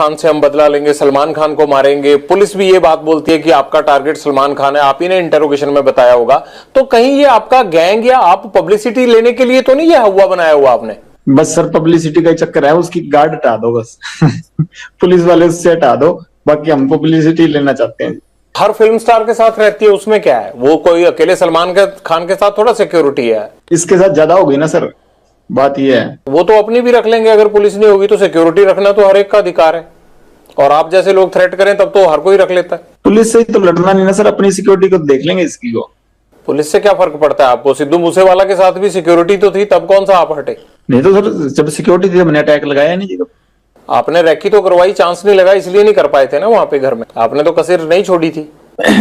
खान से हम बदला लेंगे, सलमान खान को मारेंगे। पुलिस भी ये बात बोलती है कि आपका टारगेट सलमान खान है, आप ही ने इंटरोगेशन में बताया होगा। तो कहीं ये आपका गैंग या आप पब्लिसिटी लेने के लिए तो नहीं ये हुआ बनाया हुआ आपने? बस सर पब्लिसिटी का चक्कर है, उसकी गार्ड हटा दो बस। पुलिस वाले उससे हटा दो, बाकी हम पब्लिसिटी लेना चाहते हैं। हर फिल्म स्टार के साथ रहती है, उसमें क्या है? वो कोई अकेले सलमान खान के साथ थोड़ा सिक्योरिटी है। इसके साथ ज्यादा हो गई ना सर, बात ये है। वो तो अपनी भी रख लेंगे, अगर पुलिस नहीं होगी तो सिक्योरिटी रखना तो हर एक का अधिकार है। और आप जैसे लोग थ्रेट करें तब तो हर कोई रख लेता है। पुलिस से ही तो लड़ना नहीं ना सर, अपनी सिक्योरिटी को देख लेंगे इसकी को। पुलिस से क्या फर्क पड़ता है आपको? सिद्धू मूसेवाला के साथ भी सिक्योरिटी तो थी, तब कौन सा आप हटे? नहीं तो सर जब सिक्योरिटी थी मैंने अटैक लगाया नहीं जी। आपने रैकी तो करवाई, चांस नहीं लगा इसलिए नहीं कर पाए थे ना वहां पे घर में। आपने तो कसर नहीं छोड़ी थी।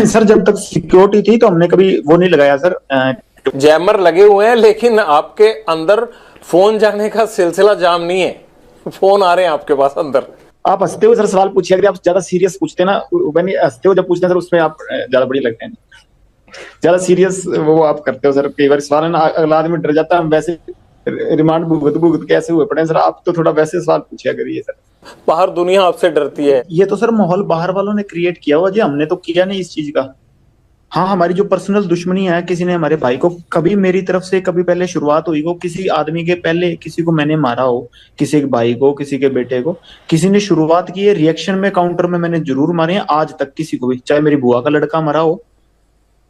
सर जब तक सिक्योरिटी थी तो हमने कभी वो नहीं लगाया सर। जैमर लगे हुए हैं, लेकिन आपके अंदर फोन जाने का सिलसिला जाम नहीं है। फोन आ रहे हैं आपके पास अंदर। आप हंसते हो सर सवाल पूछिए, अगर आप ज्यादा सीरियस पूछते ना, हंसते हो जब पूछते हैं सर उसमें आप ज्यादा बड़ी लगते हैं। ज्यादा सीरियस वो आप करते हो सर, कई बार सवाल है ना अगला आदमी डर जाता है। हम वैसे रिमांड भुगत भुगत कैसे हुए पड़े सर, आप तो थोड़ा वैसे सवाल पूछिया करिए सर। बाहर दुनिया आपसे डरती है। ये तो सर माहौल बाहर वालों ने क्रिएट किया हुआ जी, हमने तो किया नहीं इस चीज का। हाँ हमारी जो पर्सनल दुश्मनी है, किसी ने हमारे भाई को कभी मेरी तरफ से कभी पहले शुरुआत हुई हो, किसी आदमी के पहले किसी को मैंने मारा हो, किसी के भाई को, किसी के बेटे को, किसी ने शुरुआत की है, रिएक्शन में काउंटर में मैंने जरूर मारे हैं। आज तक किसी को भी, चाहे मेरी बुआ का लड़का मरा हो,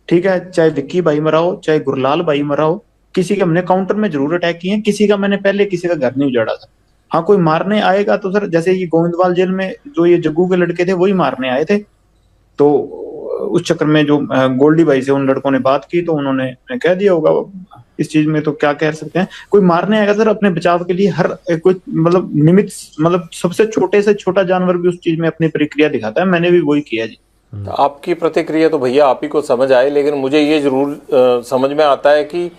ठीक है, चाहे विक्की भाई मरा हो, चाहे गुरलाल भाई मरा हो, किसी के हमने काउंटर में जरूर अटैक किए हैं। किसी का मैंने पहले किसी का घर नहीं उजाड़ा था। हाँ कोई मारने आएगा तो सर जैसे ये गोविंदवाल जेल में जो ये जग्गू के लड़के थे वही मारने आए थे, तो उस चक्कर में जो गोल्डी भाई से उन लड़कों ने बात की तो उन्होंने कह दिया होगा। इस चीज में तो क्या कह सकते हैं, कोई मारने आएगा सर अपने बचाव के लिए हर कोई मतलब निमित्त, मतलब सबसे छोटे से छोटा जानवर भी उस चीज में अपनी प्रक्रिया दिखाता है। मैंने भी वही किया जी। आपकी प्रतिक्रिया तो भैया आप ही को समझ आए, लेकिन मुझे ये जरूर समझ में आता है कि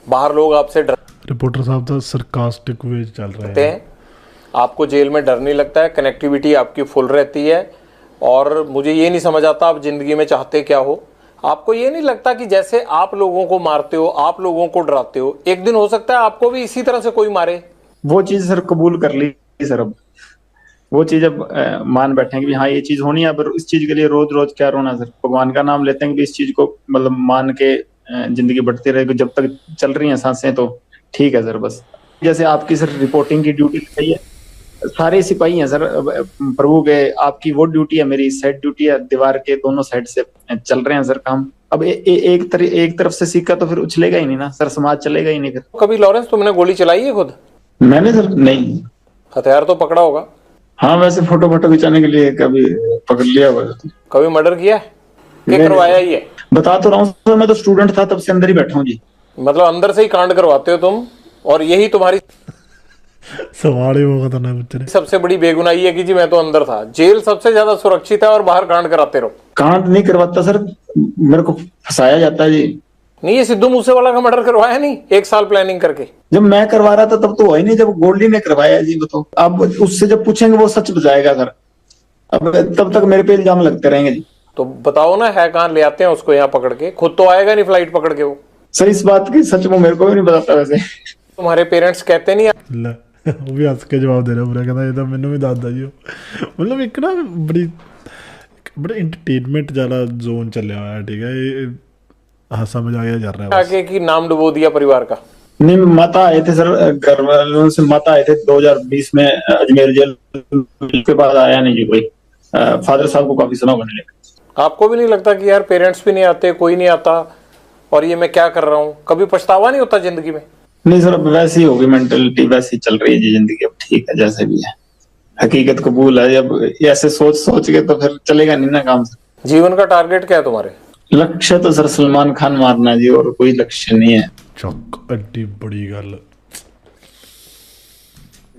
बाहर लोग आपसे रिपोर्टर साहब तो सरकास्टिक वे चल रहे हैं। आपको जेल में डर नहीं लगता है, कनेक्टिविटी आपकी फुल रहती है। और मुझे ये नहीं समझ आता आप जिंदगी में चाहते क्या हो। आपको ये नहीं लगता कि जैसे आप लोगों को मारते हो, आप लोगों को डराते हो, एक दिन हो सकता है आपको भी इसी तरह से कोई मारे? वो चीज सर कबूल कर ली सर, अब वो चीज अब मान बैठे कि हाँ ये चीज होनी है। पर इस चीज के लिए रोज रोज क्या रोना सर, भगवान का नाम लेते हैं कि इस चीज को मतलब मान के जिंदगी बढ़ती रहेगी। जब तक चल रही हैं सांसें तो ठीक है सर। बस जैसे आपकी सर रिपोर्टिंग की ड्यूटी सही है, सारे सिपाही हैं सर प्रभु के, आपकी वो ड्यूटी है, मेरी साइड ड्यूटी है, दीवार के दोनों साइड से चल रहे हैं सर काम। अब एक तरफ से सिक्का तो फिर उछलेगा ही नहीं ना सर, समाज चलेगा ही नहीं फिर। कभी लॉरेंस तुमने गोली चलाई है खुद? मैंने सर नहीं। हथियार तो पकड़ा होगा? हाँ वैसे फोटो खिंचाने के लिए कभी पकड़ लिया हुआ। कभी मर्डर किया है? क्या करवाया ही है? बता तो रहा हूँ सर, मैं तो स्टूडेंट था तब से अंदर ही बैठा हूँ जी। मतलब अंदर से ही कांड करवाते हो तुम, और यही तुम्हारी सवाल ही वो करना है। सबसे बड़ी बेगुनाही है कि जी मैं तो अंदर था। जेल सबसे ज्यादा सुरक्षित है और बाहर कांड कराते रहो। कांड नहीं करवाता सर, मेरे को फंसाया जाता है जी। नहीं, ये सिद्धू मूसेवाला का मर्डर करवाया नहीं 1 साल प्लानिंग करके? जब मैं करवा रहा था तब तो हुआ ही नहीं, जब गोल्डी ने करवाया जी। बताओ अब उससे जब पूछेंगे वो सच बताएगा सर, अब तब तक मेरे पे इल्जाम लगते रहेंगे जी। तो बताओ ना, है कहाँ? ले आते हैं उसको यहाँ पकड़ के, खुद तो आएगा नहीं फ्लाइट पकड़ के वो। सर इस बात की सच वो मेरे को भी नहीं बताता वैसे। तुम्हारे पेरेंट्स कहते नहीं? वो भी हंस के जवाब दे रहा पूरा, कहता ये तो मैंने भी दादा जी मतलब एक ना बड़ा एंटरटेनमेंट वाला जोन चलिया हुआ है, ठीक है। ये हंसा मजाक जा रहा है आगे की नाम डुबो दिया परिवार का। नहीं माता आए थे सर, घर वालों से माता आए थे 2020 में अजमेर जेल के बाद आया नहीं जी कोई। फादर साहब को काफी सुना होने लगा। आपको भी नहीं लगता कि यार पेरेंट्स भी नहीं आते, कोई नहीं आता, और ये मैं क्या कर रहा हूँ? कभी पछतावा नहीं होता जिंदगी में? नहीं सर अब वैसी होगी मेंटेलिटी, वैसी चल रही है जी जिंदगी। अब ठीक है जैसे भी है, हकीकत कबूल है। अब ऐसे सोच के तो फिर चलेगा नहीं ना काम सर। जीवन का टारगेट क्या है तुम्हारे? लक्ष्य तो सर सलमान खान मारना जी, और कोई लक्ष्य नहीं है। चौक अड्डी बड़ी गल।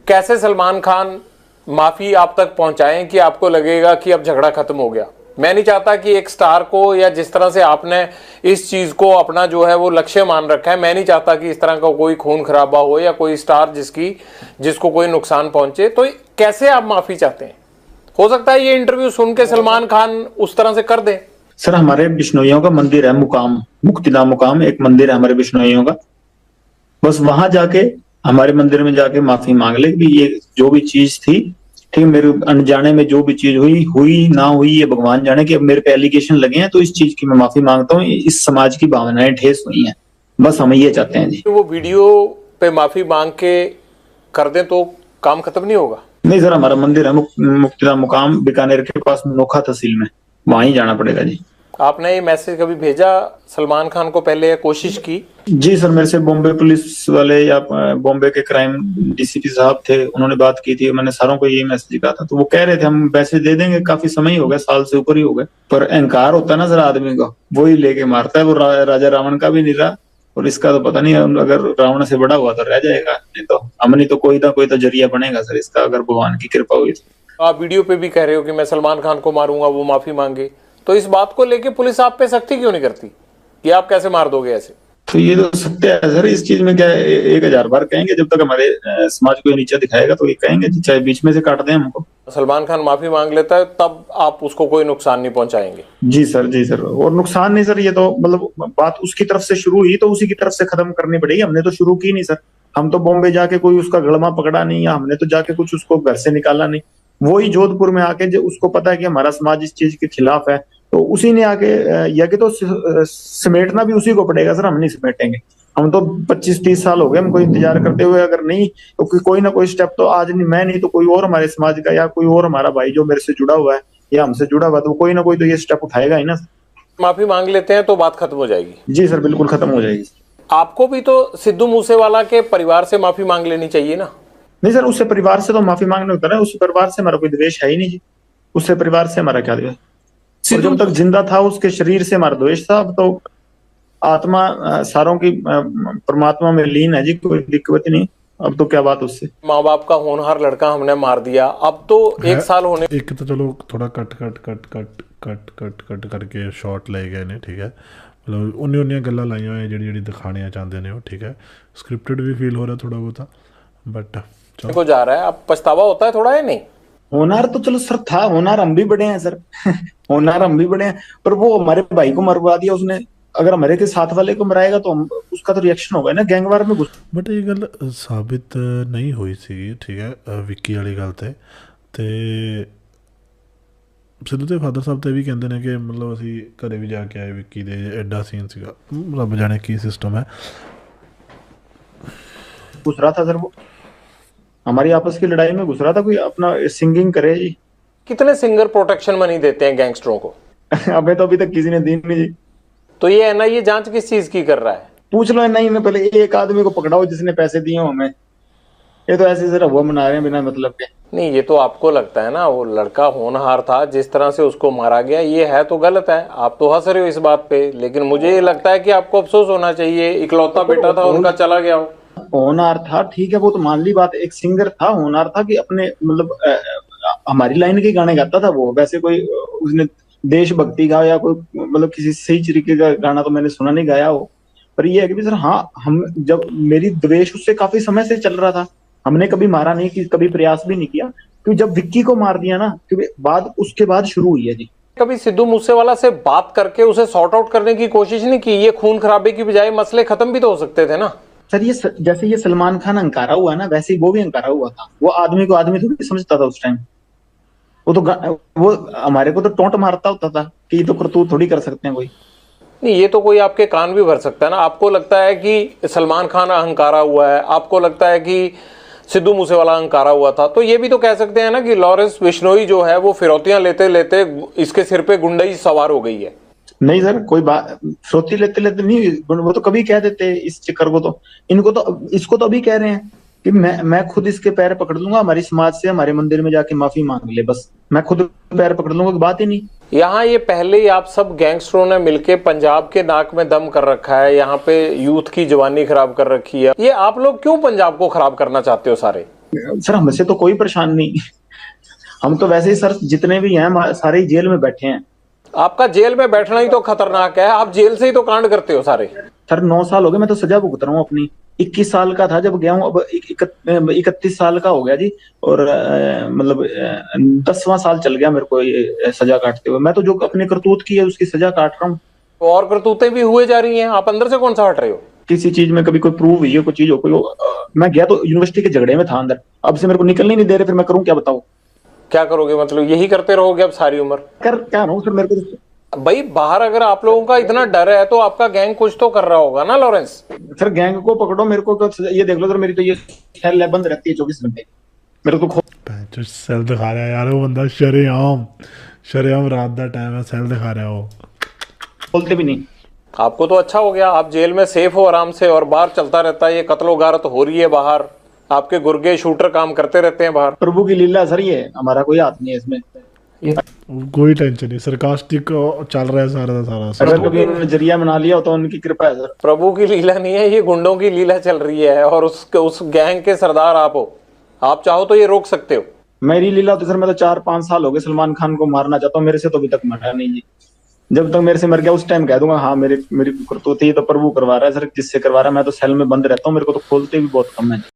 कैसे सलमान खान माफी आप तक पहुंचाएं कि आपको लगेगा कि अब झगड़ा खत्म हो गया? मैं नहीं चाहता कि एक स्टार को, या जिस तरह से आपने इस चीज को अपना जो है वो लक्ष्य मान रखा है, मैं नहीं चाहता कि इस तरह का कोई खून खराबा हो या कोई स्टार जिसको कोई नुकसान पहुंचे। तो कैसे आप माफी चाहते हैं? हो सकता है ये इंटरव्यू सुन के सलमान खान उस तरह से कर दे। सर हमारे बिश्नोइयों का मंदिर है मुकाम, मुक्तिधाम मुकाम एक मंदिर है हमारे बिश्नोइयों का। बस वहां जाके हमारे मंदिर में जाके माफी मांग ले कि ये जो भी चीज थी ठीक है, मेरे अनजाने में जो भी चीज हुई हुई ना हुई ये भगवान जाने, कि अब मेरे पे एलिगेशन लगे हैं तो इस चीज की मैं माफी मांगता हूँ। इस समाज की भावनाएं ठेस हुई हैं, बस हम ये चाहते हैं जी। वो वीडियो पे माफी मांग के कर दें तो काम खत्म नहीं होगा? नहीं सर, हमारा मंदिर है मुक्तिधाम मुकाम बीकानेर के पास नोखा तहसील में, वहां ही जाना पड़ेगा जी। आपने ये मैसेज कभी भेजा सलमान खान को पहले या कोशिश की? जी सर, मेरे से बॉम्बे पुलिस वाले या बॉम्बे के क्राइम डीसीपी साहब थे, उन्होंने बात की थी, मैंने सारों को यही मैसेज कहा था, तो वो कह रहे थे हम मैसेज दे देंगे, काफी समय ही हो गया, साल से ऊपर ही हो गए, पर अहंकार होता है ना सर आदमी का, वो ही लेके मारता है। वो राजा रावण का भी नहीं रहा, और इसका तो पता नहीं, अगर रावण से बड़ा हुआ तो रह जाएगा, नहीं तो हमने तो कोई ना कोई तो जरिया बनेगा सर इसका, अगर भगवान की कृपा हुई तो। आप वीडियो पे भी कह रहे हो कि मैं सलमान खान को मारूंगा, वो माफी मांगे, तो इस बात को लेके पुलिस आप पे सख्ती क्यों नहीं करती कि आप कैसे मार दोगे ऐसे? तो ये तो सत्य है सर, इस चीज में क्या है, 1000 बार कहेंगे, जब तक हमारे समाज को ये नीचा दिखाएगा तो ये कहेंगे, चाहे बीच में से काट दें हमको। सलमान खान माफी मांग लेता है तब आप उसको कोई नुकसान नहीं पहुंचाएंगे? जी सर, जी सर, और नुकसान नहीं सर, ये तो मतलब बात उसकी तरफ से शुरू हुई तो उसी की तरफ से खत्म करनी पड़ेगी, हमने तो शुरू की नहीं सर। हम तो बॉम्बे जाके कोई उसका गड़मा पकड़ा नहीं, या हमने तो जाके कुछ उसको घर से निकाला नहीं, वो ही जोधपुर में आके, जो उसको पता है कि हमारा समाज इस चीज के खिलाफ है, तो उसी ने आके या कि तो समेटना भी उसी को पड़ेगा सर, हम नहीं समेटेंगे। हम तो 25-30 साल हो गए हमको इंतजार करते हुए, अगर नहीं तो कोई ना कोई स्टेप तो आज नहीं, मैं नहीं तो कोई और हमारे समाज का या कोई और हमारा भाई जो मेरे से जुड़ा हुआ है या हमसे जुड़ा हुआ है, तो कोई ना कोई तो ये स्टेप उठाएगा ही ना। माफी मांग लेते हैं तो बात खत्म हो जाएगी? जी सर, बिल्कुल खत्म हो जाएगी। आपको भी तो सिद्धू मूसेवाला के परिवार से माफी मांग लेनी चाहिए ना? नहीं सर, उससे परिवार से तो माफी मांगने होता है, उससे परिवार से हमारा कोई द्वेष है ही नहीं जी, उससे परिवार से हमारा क्या द्वेष, और जब तक जिंदा था उसके शरीर से हमारा द्वेष था। अब तो आत्मा सारों की परमात्मा में लीन है जी, कोई दिक्कत नहीं, अब तो क्या बात उससे। माँ बाप का होनहार लड़का हमने मार दिया, अब तो 1 साल होने, एक तो चलो थोड़ा cut cut cut cut cut cut cut करके शॉट ले गए ने, ठीक है, मतलब उन्नी गल्लां लाइयां होई जेह्ड़ी दिखानियां चाहते ने वो, ठीक है, स्क्रिप्टेड भी फील हो रहा थोड़ा बहुता, बट चलो को जा रहा है, अब पछतावा होता है थोड़ा या नहीं? होनार तो चलो सर था, होनार हम भी बड़े हैं सर होनार हम भी बड़े हैं, पर वो हमारे भाई को मरवा दिया उसने, अगर हमारे के साथ वाले को मराएगा तो हम उसका तो रिएक्शन होगा ना, गैंगवार में घुस। बट ये गल साबित नहीं हुई सी, ठीक है, विक्की वाली गल ते सिद्धू ਦੇ ਫਾਦਰ ਸਾਹਿਬ ਤੇ ਵੀ ਕਹਿੰਦੇ ਨੇ ਕਿ ਮਤਲਬ ਅਸੀਂ ਘਰੇ ਵੀ ਜਾ ਕੇ ਆਏ ਵਿੱਕੀ ਦੇ, ਐਡਾ ਸੀਨ ਸੀਗਾ, ਰੱਬ ਜਾਣੇ ਕੀ ਸਿਸਟਮ ਹੈ। घुस रहा था सर, वो हमारी आपस की लड़ाई में घुस रहा था, कोई अपना सिंगिंग करे जी। कितने सिंगर प्रोटेक्शन मनी देते हैं गैंगस्टरों को? अबे तो अभी तक किसी ने दी नहीं जी। तो ये एनआईए जांच किस चीज की कर रहा है? पूछ लो नहीं में, पहले एक आदमी को पकड़ाओ जिसने पैसे दिए हमें, ये तो ऐसे जरा हुआ मना रहे हैं बिना मतलब के। नहीं, ये तो आपको लगता है ना, वो लड़का होनहार था, जिस तरह से उसको मारा गया ये है तो गलत है, आप तो हंस रहे हो इस बात पे, लेकिन मुझे ये लगता है कि आपको अफसोस होना चाहिए, इकलौता बेटा था उनका चला गया हो। होनहार था ठीक है, वो तो मान ली बात, एक सिंगर था, होनहार था कि अपने मतलब हमारी लाइन के गाने गाता था वो, वैसे कोई उसने देशभक्ति का या कोई मतलब किसी सही तरीके का गाना तो मैंने सुना नहीं गाया हो। पर ये है कि सर हाँ, हम जब मेरी द्वेष उससे काफी समय से चल रहा था, हमने कभी मारा नहीं, कि कभी प्रयास भी नहीं किया, क्योंकि जब विक्की को मार दिया ना, क्योंकि बाद उसके बाद शुरू हुई है जी। कभी सिद्धू मूसेवाला से बात करके उसे सॉर्ट आउट करने की कोशिश नहीं की? ये खून खराबे की बजाय मसले खत्म भी तो हो सकते थे ना। सर ये जैसे ये सलमान खान अंकारा हुआ ना, वैसे ही वो भी अंकारा हुआ था, वो आदमी को आदमी थोड़ी समझता था उस टाइम, वो हमारे को तो टोंट मारता होता था कि ये तो करतूत थोड़ी कर सकते हैं कोई। नहीं, ये तो कोई आपके कान भी भर सकता है ना। आपको लगता है कि सलमान खान अहंकारा हुआ है, आपको लगता है कि सिद्धू मूसेवाला अहंकारा हुआ था, तो ये भी तो कह सकते हैं ना कि लॉरेंस बिश्नोई जो है वो फिरौतियां लेते लेते इसके सिर पे गुंडई सवार हो गई है। नहीं सर, कोई बात फिरौती लेते लेते नहीं, वो तो कभी कह देते इस चक्कर को, तो इनको तो इसको तो अभी कह रहे हैं कि मैं खुद इसके पैर पकड़ लूंगा, हमारी समाज से हमारे मंदिर में जाके माफी मांग ले, बस मैं खुद पैर पकड़ लूंगा, की बात ही नहीं। यहाँ ये पहले ही आप सब गैंगस्टरों ने मिलके पंजाब के नाक में दम कर रखा है, यहाँ पे यूथ की जवानी खराब कर रखी है, ये आप लोग क्यों पंजाब को खराब करना चाहते हो सारे? सर हमसे तो कोई परेशान नहीं, हम तो वैसे ही सर जितने भी हैं सारे जेल में बैठे हैं। आपका जेल में बैठना ही तो खतरनाक है, आप जेल से ही तो कांड करते हो सारे। सर 9 साल हो गए, मैं तो सजा भुगत रहा हूँ अपनी, 21 साल का था जब गया हूँ, अब 31 साल का हो गया जी, और मतलब 10वां साल चल गया मेरे को ये सजा काटते हुए। मैं तो जो अपने करतूत की है उसकी सजा काट रहा हूँ। और करतूतें भी हुए जा रही हैं, आप अंदर से कौन सा हट रहे हो? किसी चीज में कभी कोई प्रूव हुई है, कोई चीज हो, कोई मैं गया तो यूनिवर्सिटी के झगड़े में था अंदर, अब से मेरे को निकलने नहीं दे रहे, फिर मैं करूँ क्या बताओ? क्या करोगे, मतलब यही करते रहोगे अब सारी उम्र? कर क्या रहा हूँ सर, मेरे को भाई बाहर अगर आप लोगों का इतना डर है तो आपका गैंग कुछ तो कर रहा होगा ना लॉरेंस। सर गैंग को पकड़ो, मेरे को तो ये देख लो सर, मेरी तो ये सेल बंद रहती है 24 घंटे। मेरे को जो सेल दिखा रहा है यार वो बंदा, शरेआम रात का टाइम है, सेल दिखा रहा है वो। खोलते भी नहीं। आपको तो अच्छा हो गया, आप जेल में सेफ हो आराम से, और बाहर चलता रहता है ये कत्लो गारत हो रही है बाहर, आपके गुर्गे शूटर काम करते रहते हैं बाहर। प्रभु की लीला सर, ये हमारा कोई हाथ नहीं है इसमें। कोई टेंशन नहीं, सरकास्टिक चल रहा है सारा का सारा। अगर कभी उन्होंने जरिया बना लिया हो तो उनकी कृपा है सर। प्रभु की लीला नहीं है, ये गुंडों की लीला चल रही है, और उस गैंग के सरदार आप हो। आप चाहो तो ये रोक सकते हो। मेरी लीला तो सर, मैं तो 4-5 साल हो गए सलमान खान को मारना चाहता हूँ, मेरे से तो अभी तक मरा नहीं जी। जब तक मेरे से मर गया उस टाइम कह दूंगा हाँ मेरी करतूत ही तो प्रभु करवा रहा है सर, जिससे करवा रहा है। मैं तो सेल में बंद रहता हूँ, मेरे को तो खोलते भी बहुत कम है।